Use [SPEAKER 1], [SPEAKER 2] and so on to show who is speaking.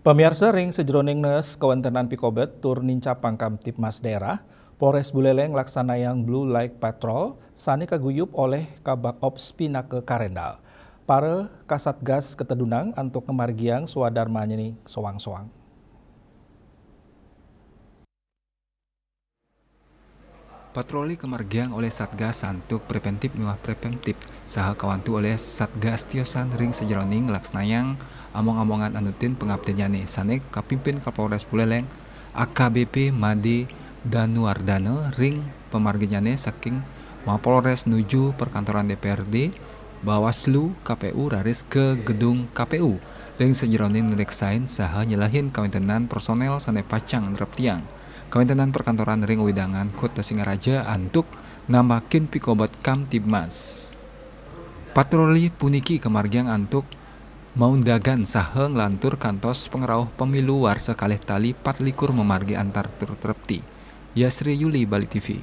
[SPEAKER 1] Pemirsa ring sejroning nes kawentenan Pikobet tur ninca pangkam Tipmas daerah, Polres Buleleng laksanayang Blue Light Patrol sani kaguyup oleh Kabak Ops Pinake Karendal. Para Kasatgas Ketedunang untuk kemargiang suadarma nyeni soang-soang.
[SPEAKER 2] Patroli kemargiang oleh Satgas Santuk Preventif Nuah Preventif saha kawantu oleh Satgas Tiosan ring sejeroning laksnayang among-amongan anutin pengabdiannya sanek kapimpin Kapolres Buleleng AKBP Made Danuardana ring pemargiannya saking Mapolres nuju perkantoran DPRD Bawaslu KPU raris ke gedung KPU ring sejeroning nreksain saha nyelahin kawentenan personel sane pacang nerep tiang. Kawentenan perkantoran ring Widangan Kota Singaraja antuk namakin Pikobet Kamtibmas. Patroli puniki kemargiang antuk maundagan saha nglantur kantos pengerauh pemilu warsa kalih tali 4 likur memargi antar tur trepti. Yasri Yuli, Bali TV.